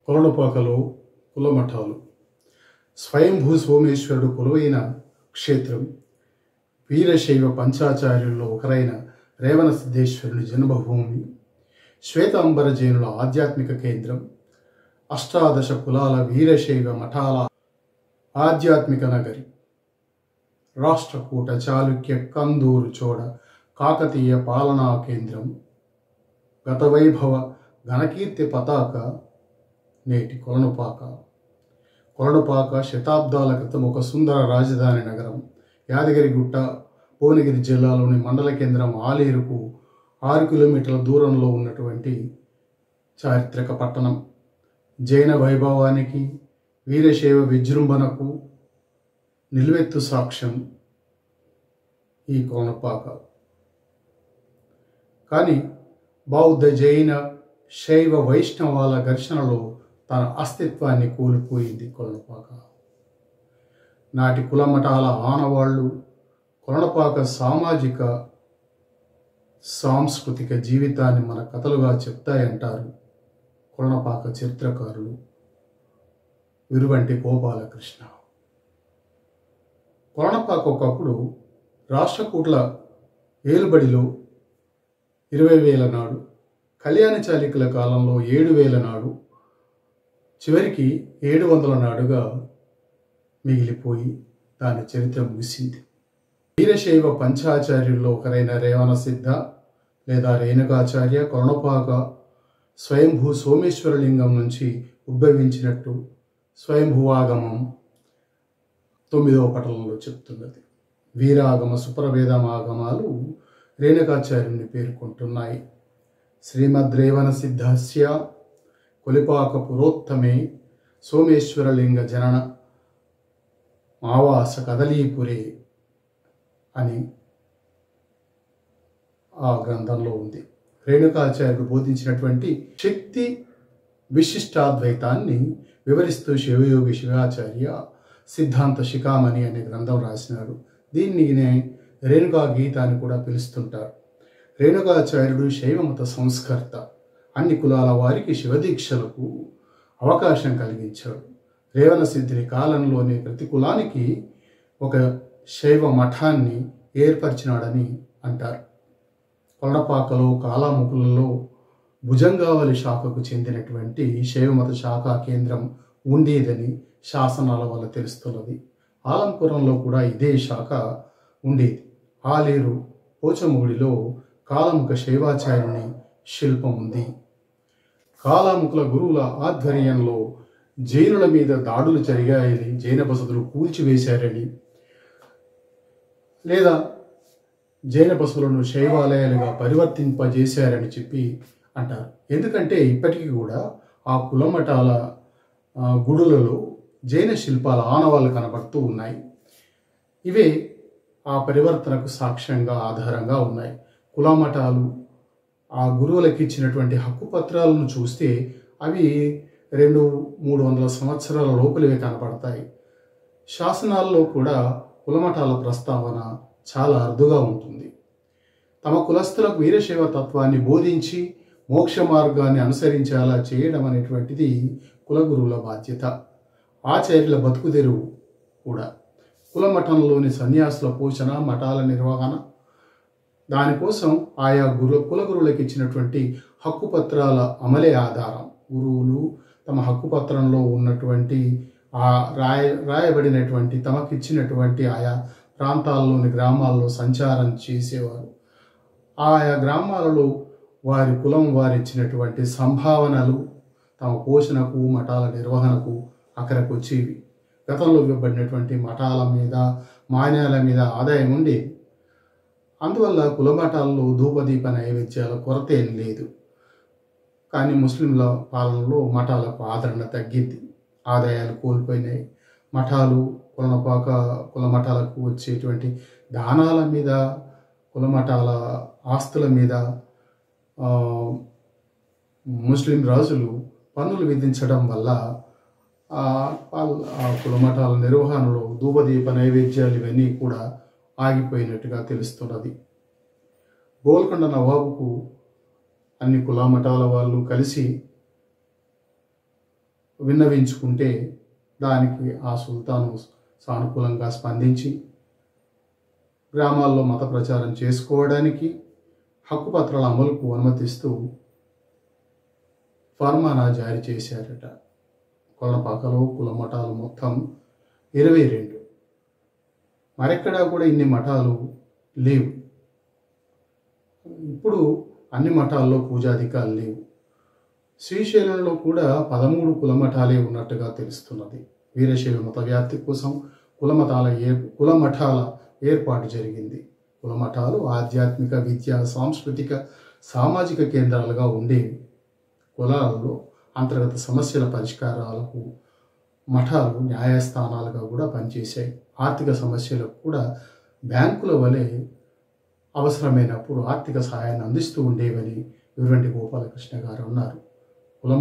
కొలనుపాకలో కులమఠాలు. స్వయంభూ సోమేశ్వరుడు కొలువైన క్షేత్రం. వీరశైవ పంచాచార్యుల్లో ఒకరైన రేవణ సిద్ధేశ్వరుని జన్మభూమి. శ్వేతాంబర జైనుల ఆధ్యాత్మిక కేంద్రం. అష్టాదశ కులాల వీరశైవ మఠాల ఆధ్యాత్మిక నగరి. రాష్ట్రకూట, చాళుక్య, కందూరు, చోడ, కాకతీయ పాలనా కేంద్రం. గత వైభవ ఘనకీర్తి పతాక నేటి కొలనుపాక. కొలనుపాక శతాబ్దాల క్రితం ఒక సుందర రాజధాని నగరం. యాదగిరిగుట్ట, భువనగిరి జిల్లాలోని మండల కేంద్రం ఆలేరుకు 6 కిలోమీటర్ల దూరంలో ఉన్నటువంటి చారిత్రక పట్టణం. జైన వైభవానికి, వీరశైవ విజృంభణకు నిలువెత్తు సాక్ష్యం ఈ కొలనుపాక. కానీ బౌద్ధ, జైన, శైవ, వైష్ణవాల ఘర్షణలో తన అస్తిత్వాన్ని కోల్పోయింది కొలనుపాక. నాటి కులమఠాల ఆనవాళ్లు కొలనుపాక సామాజిక సాంస్కృతిక జీవితాన్ని మన కథలుగా చెప్తాయంటారు కొలనుపాక చరిత్రకారులు విరువంటి గోపాలకృష్ణ. కొలనుపాక ఒకప్పుడు రాష్ట్రకూట్ల ఏలుబడిలో 20,000 నాడు, కళ్యాణ చాళుక్యుల కాలంలో 7,000 నాడు, చివరికి 700 నాడుగా మిగిలిపోయి దాని చరిత్ర ముగిసింది. వీరశైవ పంచాచార్యుల్లో ఒకరైన రేవణ సిద్ధ లేదా రేణుకాచార్య కొలనుపాక స్వయంభూ సోమేశ్వరలింగం నుంచి ఉద్భవించినట్టు స్వయంభువాగమం 9వ పటంలో చెప్తున్నది. వీరాగమ, సుప్రవేదమాగమాలు రేణుకాచార్యుని పేర్కొంటున్నాయి. శ్రీమద్రేవణ సిద్ధస్య కొలిపాక పురోత్తమే సోమేశ్వరలింగ జనన ఆవాస కదలీపురే అని ఆ గ్రంథంలో ఉంది. రేణుకాచార్యుడు బోధించినటువంటి శక్తి విశిష్టాద్వైతాన్ని వివరిస్తూ శివయోగి శివాచార్య సిద్ధాంత శిఖామణి అనే గ్రంథం రాసినాడు. దీనినే రేణుకా గీత అని కూడా పిలుస్తుంటారు. రేణుకాచార్యుడు శైవమత సంస్కర్త. అన్ని కులాల వారికి శివదీక్షలకు అవకాశం కలిగించాడు. రేవణ సిద్ధుని కాలంలోని ప్రతి కులానికి ఒక శైవ మఠాన్ని ఏర్పరిచినాడని అంటారు. కొలనుపాకలో కాలాముకులలో భుజంగావలి శాఖకు చెందినటువంటి శైవమత శాఖా కేంద్రం ఉండేదని శాసనాల వల్ల తెలుస్తున్నది. ఆలంపురంలో కూడా ఇదే శాఖ ఉండేది. ఆలేరు పోచముగుడిలో కాలాముఖ శైవాచార్యుని శిల్పం ఉంది. కాలాముఖుల గురువుల ఆధ్వర్యంలో జైనుల మీద దాడులు జరిగాయని, జైన బసతులు కూల్చివేశారని, లేదా జైన బసతులను శైవాలయాలుగా పరివర్తింపజేశారని చెప్పి అంటారు. ఎందుకంటే ఇప్పటికీ కూడా ఆ కులమఠాల గుడులలో జైన శిల్పాల ఆనవాళ్ళు కనబడుతూ ఉన్నాయి. ఇవే ఆ పరివర్తనకు సాక్ష్యంగా, ఆధారంగా ఉన్నాయి. కులమఠాలు ఆ గురువులకు ఇచ్చినటువంటి హక్కు పత్రాలను చూస్తే అవి 200-300 సంవత్సరాల లోపలివే కనపడతాయి. శాసనాల్లో కూడా కులమఠాల ప్రస్తావన చాలా అరుదుగా ఉంటుంది. తమ కులస్తులకు వీరశైవ తత్వాన్ని బోధించి మోక్ష మార్గాన్ని అనుసరించేలా చేయడం అనేటువంటిది కులగురువుల బాధ్యత. ఆచార్యుల బతుకుదెరువు కూడా. కులమఠంలోని సన్యాసుల పోషణ, మఠాల నిర్వహణ, దానికోసం ఆయా కులగురువులకు ఇచ్చినటువంటి హక్కుపత్రాల అమలే ఆధారం. గురువులు తమ హక్కుపత్రంలో ఉన్నటువంటి రాయబడినటువంటి తమకిచ్చినటువంటి ఆయా ప్రాంతాల్లోని గ్రామాల్లో సంచారం చేసేవారు. ఆయా గ్రామాలలో వారి కులం వారిచ్చినటువంటి సంభావనలు తమ పోషణకు, మఠాల నిర్వహణకు అక్కడికి వచ్చేవి. గతంలో ఇవ్వబడినటువంటి మఠాల మీద, మాన్యాల మీద ఆదాయం ఉండేది. అందువల్ల కులమఠాల్లో ధూపదీప నైవేద్యాల కొరత ఏం లేదు. కానీ ముస్లింల పాలనలో మఠాలకు ఆదరణ తగ్గింది, ఆదాయాలు కోల్పోయినాయి. మఠాలు, కులమఠాలకు వచ్చేటువంటి దానాల మీద, కులమఠాల ఆస్తుల మీద ముస్లిం రాజులు పన్నులు విధించడం వల్ల కులమఠాల నిర్వహణలో ధూపదీప నైవేద్యాలు ఇవన్నీ కూడా ఆగిపోయినట్టుగా తెలుస్తున్నది. గోల్కొండ నవాబుకు అన్ని కులమఠాల వాళ్ళు కలిసి విన్నవించుకుంటే దానికి ఆ సుల్తాను సానుకూలంగా స్పందించి గ్రామాల్లో మత ప్రచారం చేసుకోవడానికి హక్కుపత్రాల అమలుకు అనుమతిస్తూ ఫర్మానా జారీ చేశారట. కొలపాకలో కుల మఠాలు మొత్తం 22. మరెక్కడా కూడా ఇన్ని మఠాలు లేవు. ఇప్పుడు అన్ని మఠాల్లో పూజాధికాలు లేవు. శ్రీశైలంలో కూడా 13 కుల మఠాలే ఉన్నట్టుగా తెలుస్తున్నది. వీరశైవ మత వ్యాప్తి కోసం కుల మఠాల ఏర్పాటు జరిగింది. కుల మఠాలు ఆధ్యాత్మిక, విద్యా, సాంస్కృతిక, సామాజిక కేంద్రాలుగా ఉండేవి. కులాలలో అంతర్గత సమస్యల పరిష్కారాలకు మఠాలు న్యాయస్థానాలుగా కూడా పనిచేశాయి. ఆర్థిక సమస్యలకు కూడా బ్యాంకుల వలె అవసరమైనప్పుడు ఆర్థిక సహాయాన్ని అందిస్తూ ఉండేవని యువరెడ్డి గోపాలకృష్ణ గారు అన్నారు. కుల